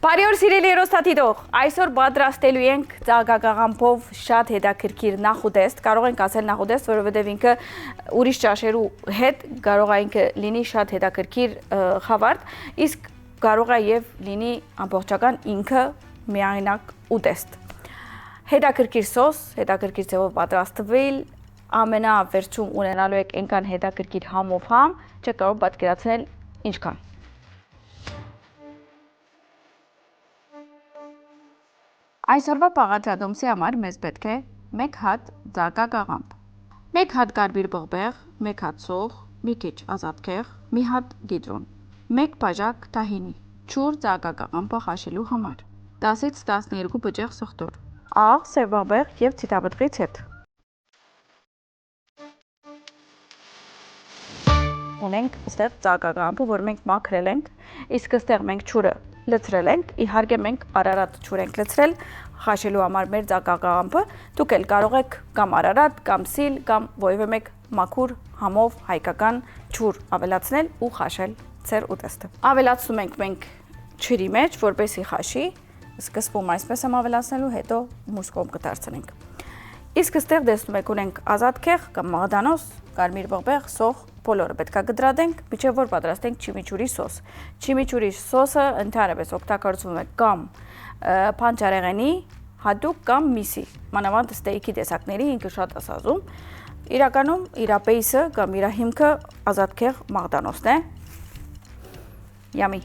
Բարի օր սիրելի երոստատիտող, այսօր պատրաստելու ենք ծաղկակաղամբով շատ հետաքրքիր նախուտեստ, կարող ենք ասել նախուտեստ, որովհետև ինքը ուրիշ ճաշերու հետ կարող է ինքը լինի շատ հետաքրքիր խավարտ, իսկ կարող է եւ լինի ամբողջական ինքը միայնակ ուտեստ։ Հետաքրքիր սոս, հետաքրքիր ձևով պատրաստվել, ամենավերջում ունենալու եք այնքան հետաքրքիր համով համ, չեք կարող պատկերացնել ինչքան։ Այսօրվա պաղադրատոմսի համար մեզ պետք է 1 հատ ծաղկակաղամբ, 1 հատ կարմիր բողբեղ, 1 հատ սոխ, մի քիչ ազատքեղ, մի հատ կիտրոն, 1 բաժակ թահինի, չուր ծաղկակաղամբը խաշելու համար, 10-ից 12 բջեղ սխտոր, աղ, սև բողբեղ եւ ցիտապտղից հետ։ Ունենք այստեղ ծաղկակաղամբը, որ մենք մաքրել ենք, իսկ այստեղ մենք չուրը լցրել ենք, իհարկե մենք արարատ չուր ենք լցրել, խաշելու համար մեր ծաղկակաղամբը, դուք էլ կարող եք կամ արարատ, կամ սիլ, կամ որևէ մեկ մաքուր համով հայկական չուր ավելացնել ու խաշել ձեր ուտեստը։ Ավելացնում ենք մենք չրի մեջ, որպեսզի խաշի, սկզբում այսպես եմ ավելացնելու, հետո մյուս կողմ կդարձնենք։ Իսկ այստեղ տեսնում եք ունենք ազատքեղ կամ մաղդանոս, կարմիր բողբեղ, սոխ, բոլորը պետք է կտրատենք, մինչև որ պատրաստենք չիմիչուրի սոս։ Չիմիչուրի սոսը ընդհանրապես օգտագործվում է կամ պանճարեղենի, հատուկ կամ միսի, մանավանդ ստեյքի տեսակների ինքը շատ ասազում։ Իրականում իր բեյսը կամ իր հիմքը ազատքեղ մաղդանոսն է։ Յամի։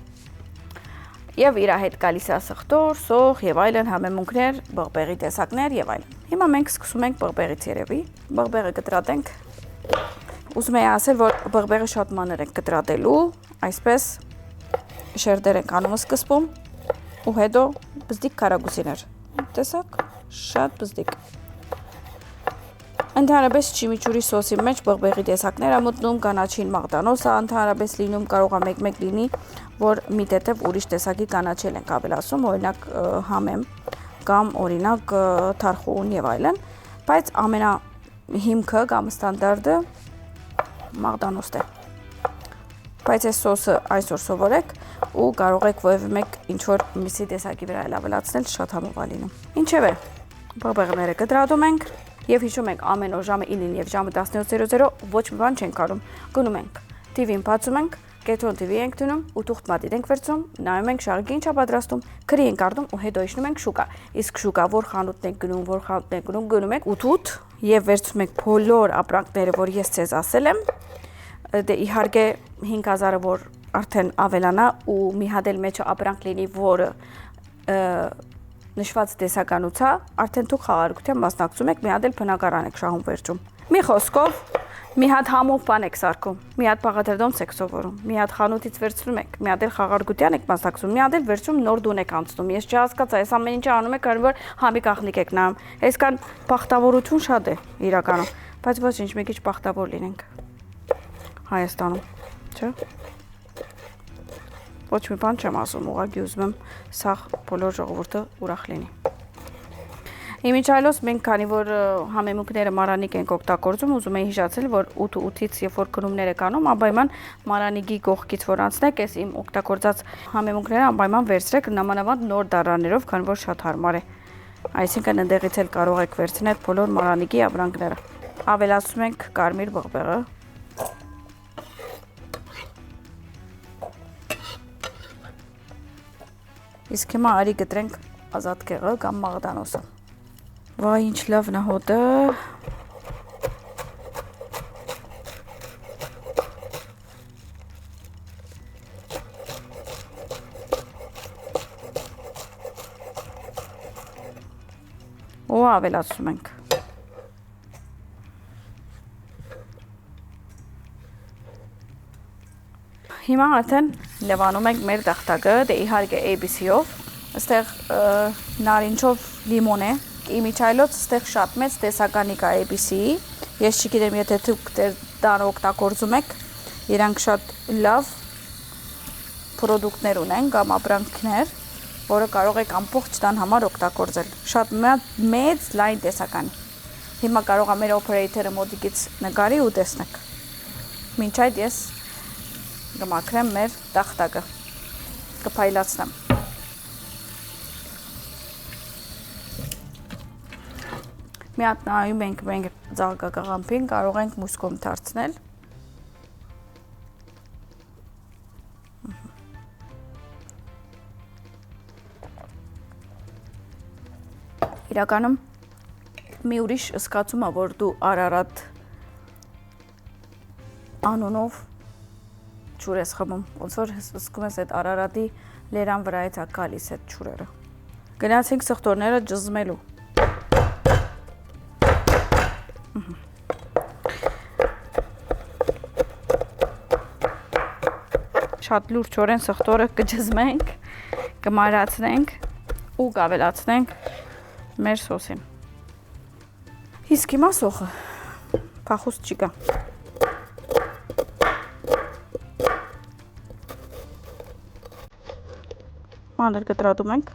Եվ իր հետ գալիս է սխտոր, սոխ եւ այլն համեմունքներ, բողբեղի տեսակներ եւ այլն։ Հիմա մենք սկսում ենք բողբեղից երևի, բողբեղը կտրատենք։ Ուզում եմ ասել, որ բողբեղը շատ մանր ենք կտրատելու, այսպես շերտեր ենք անում սկզբում ու հետո բզդիկ քարագուսիներ։ Տեսակ, շատ բզդիկ։ Ընդհանրապես չիմիչուրի սոսի մեջ բողբեղի տեսակներ է մտնում, կանաչին մաղդանոս է ընդհանրապես լինում, կարող է մեկ-մեկ լինի, որ մի տետև ուրիշ տեսակի կանաչել ենք ավելացում, օրինակ համեմ կամ օրինակ թարխուն եւ այլն, բայց ամենահիմքը կամ ստանդարտը մաղդանոստ է։ Բայց այս սոսը այսօր սովորեք ու կարող եք որևէ մեկ ինչ-որ միսի տեսակի վրա ավելացնել, շատ համով է լինում։ Ինչևէ, բողբեղները կտրատում ենք եւ հիշում ենք ամեն օր ժամը 9-ին եւ ժամը 17:00 ոչ մի բան չենք անում։ Գնում ենք, TV-ին բացում ենք, Կետրոն TV ենք դնում ու թուղթ մատիտ ենք վերցում, նայում ենք շարքի ինչա պատրաստում, քրի ենք առնում ու հետո իջնում ենք շուկա։ Իսկ շուկա որ խանութն ենք գնում, որ խանութն ենք գնում ենք ուտուտ եւ վերցնում ենք բոլոր ապրանքները, որ ես ցեզ ասել եմ։ Դե իհարկե 5000-ը որ արդեն ավելանա ու մի հատ էլ մեջը ապրանք լինի, որը նշված տեսականությունա, արդեն դուք խաղարկության մասնակցում եք, մի հատ էլ բնակարան եք շահում վերջում։ Մի խոսքով մի հատ համով բան եք սարքում, մի հատ պաղադրատոմս եք սովորում, մի հատ խանութից վերցնում եք, մի հատ էլ խաղարկության եք մասնակցում, մի հատ էլ վերջում նոր դուն եք անցնում։ Ես չհասկացա, այս ամեն ինչը անում եք, քանի որ համի կախնիկ եք նայում։ Այսքան բախտավորություն շատ է իրականում, բայց ոչինչ, մի քիչ բախտավոր լինենք Հայաստանում, չէ՞։ Ոչ մի բան չեմ ասում, ուղղակի ուզում եմ սաղ բոլոր ժողովուրդը ուրախ լինի։ Իմիջայլոց մենք քանի որ համեմունքները մարանիկ ենք օգտագործում, ուզում եմ հիշեցնել, որ 8-ից երբ որ գնումներ եք անում, անպայման մարանիկի կողքից որ անցնեք, այս իմ օգտագործած համեմունքները անպայման վերցրեք նամանավանդ նոր դառաներով, քանի որ շատ հարմար է։ Այսինքն ընդեղից էլ կարող եք վերցնել բոլոր մարանիկի ապրանքները։ Ավելացնում ենք կարմիր բողբեղը։ Իսկ հիմա արի գտրենք ազատքեղը կամ մաղդանոսը։ Վայ, ինչ լավն է հոտը։ Ու ավելացնում ենք։ Հիմա արդեն լվանում ենք մեր տախտակը, դե իհարկե ABC-ով, այստեղ նարինջով լիմոն է, իմիջայլոց այստեղ շատ մեծ տեսականի կա ABC-ի, ես չգիտեմ, եթե դուք տանը օգտագործում եք, իրանք շատ լավ պրոդուկտներ ունեն կամ ապրանքներ, որը կարող եք ամբողջ տան համար օգտագործել, շատ մեծ լայն տեսականի։ Հիմա կարող է մեր օպերեյթերը մոտիկից նկարի ու տեսնեք։ Մինչ այդ ես կմաքրեմ մեր տախտակը, կփայլացնեմ։ Մի հատ նայում ենք մենք ձաղկակաղամբին, կարող ենք մուսկոմ դարձնել։ Իրականում մի ուրիշ զգացում է, որ դու Արարատ անունով ջուր ես խմում, ոնց որ զգում ես այդ Արարատի լերան վրայից է գալիս այդ ջուրերը։ Գնացինք սխտորները ջզմելու։ Շատ լուրջորեն սխտորը կջզմենք, կմարացնենք ու կավելացնենք մեր սոսին։ Իսկ հիմա սոխը փախուստ չի գա։ Մանր կտրատում ենք։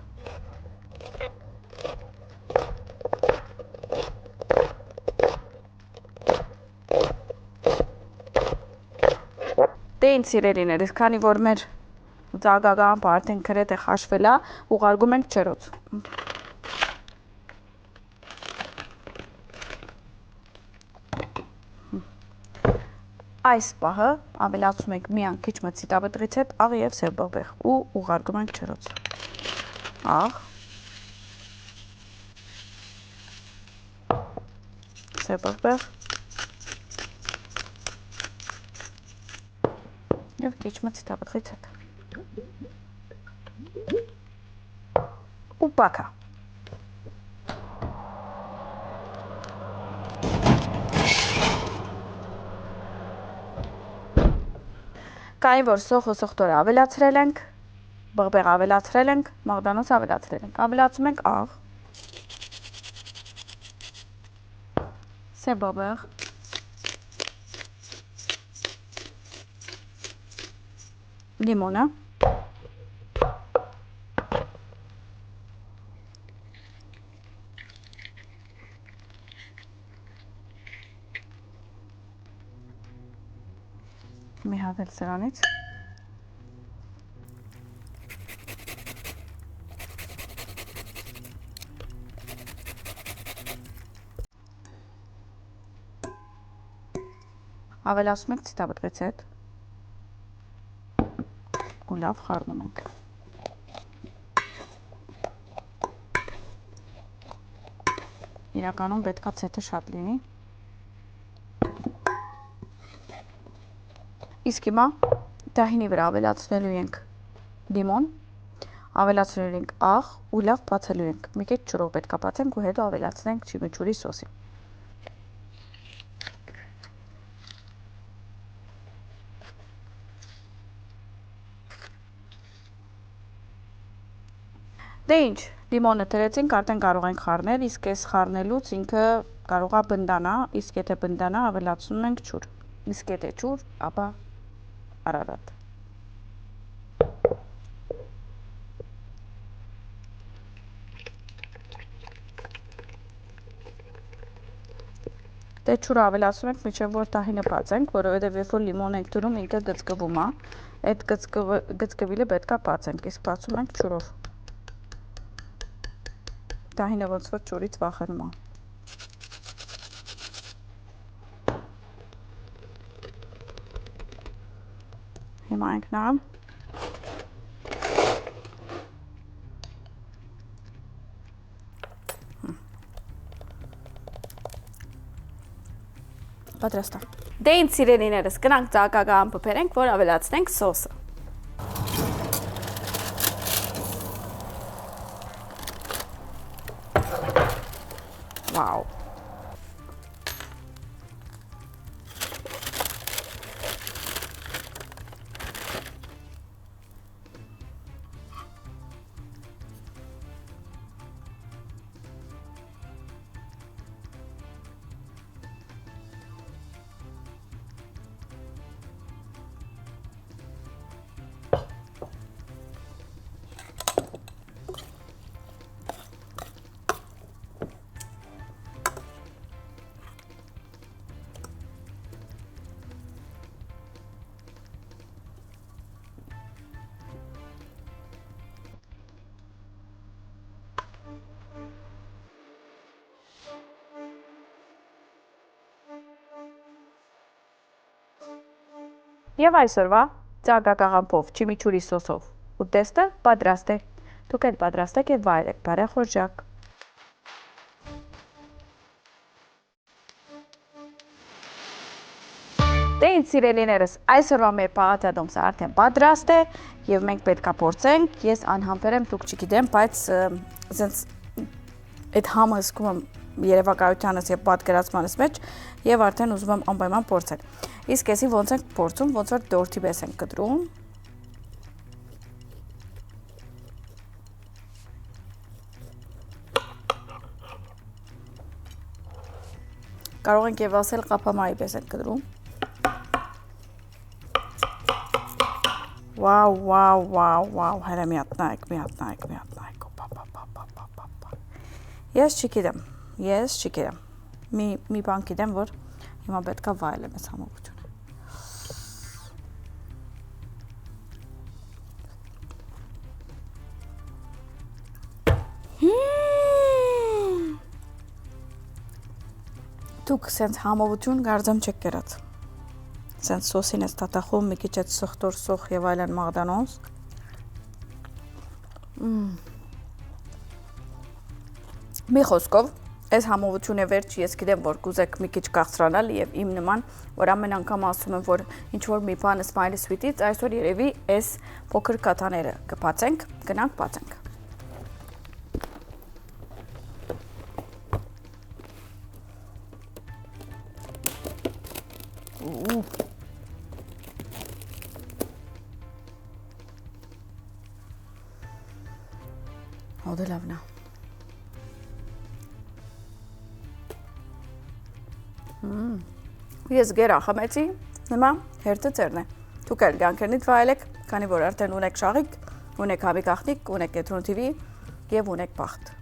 Դե ինձ սիրելիներս, քանի որ մեր ձաղկակաղամբը արդեն գրեթե խաշվել է, ուղարկում ենք ջրոց։ Այս պահը ավելացում ենք միան քիչ մցիտաբտրից հետ աղ և սև բաղբեղ ու ուղարկում ենք ջրոց։ Աղ, սև բաղբեղ և քիչ մցիտաբտրից հետ։ Ու բակա։ Կային, որ սոխը սխտորը ավելացրել ենք, բաղբեղ ավելացրել ենք, մաղդանոց ավելացրել ենք։ Ավելացում ենք աղ, սև բաղբեղ, լիմոնը, մի հատ էլ սրանից, ավելացում ենք ցիտաբտրից հետ ու լավ խառնում ենք։ Իրականում պետք է ցեթը շատ լինի։ Իսկ հիմա դահինի վրա ավելացնելու ենք լիմոն, ավելացնելու ենք աղ ու լավ բացելու ենք։ Մի քիչ ջրով պետք է բացենք ու հետո ավելացնենք չիմիչուրի սոսին։ Դե ինչ, լիմոնը դրեցինք, արդեն կարող ենք խառնել, իսկ այս խառնելուց ինքը կարող է բնդանա, իսկ եթե բնդանա ավելացնում ենք ջուր։ Իսկ եթե ջուր, ապա Արարատ։ Դե ջուրը ավելացնում ենք, մինչև որ դահինը բացենք, որովհետև երբ որ լիմոն ենք դրում, ինքը գծկվում է, այդ գծկվիլը պետք է բացենք, իսկ բացում ենք ջուրով։ Դահինը ոնց որ ջուրից վախենում է։ Հիմա ենք նայում։ Պատրաստ է։ Դե ինձ սիրելիներս, գնանք ձաղկակաղամբը բերենք, որ ավելացնենք սոսը։ Վաու։ Եվ այսօրվա ծաղկակաղամբով չիմիչուրի սոսով ուտեստը պատրաստ է։ Դուք էլ պատրաստեք եւ վայելեք բարեխորժակ։ Դե ինձ սիրելիներս, այսօրվա մեր պաղատյադոմսը արդեն պատրաստ է եւ մենք պետքա փորձենք։ Ես անհամբեր եմ, դուք չգիտեմ, բայց ասենց այդ համը զգում եմ երևակայությանս եւ պատկերացմանս մեջ եւ արդեն ուզում եմ անպայման փորձել։ Իսկ էսի ոնց ենք փորձում, ոնց որ դորթի պես ենք կտրում։ Կարող ենք եւ ասել ղափամայի պես ենք կտրում։ Վաու, հələ մի հատ նայեք, Ես չգիտեմ, մի բան գիտեմ, որ հիմա պետքա վայելեմ այս համոզությունը։ Դուք սենց համովություն գարձեմ չեք կերած։ Սենց սոսին ես տատախում, մի քիչ այդ սխտոր սոխ եւ այլն մաղդանոց։ Մի խոսքով, այս համովությունը վերջ ես գիտեմ, որ կուզեք մի քիչ կաղցրանալ եւ իմ նման, որ ամեն անգամ ասում եմ, որ ինչ որ մի բան smile sweet-ից, այսօր երևի այս փոքր կաթաները կբացենք, գնանք բացենք։ Հոդը լավն է։ Ես գերա խմեցի, հիմա հերթը ձերն է։ Դուք էլ գանքերնիդ վայելեք, քանի որ արդեն ունեք շաղիկ, ունեք հավի գաղտնիք, ունեք Կենտրոն TV եւ ունեք բախտ։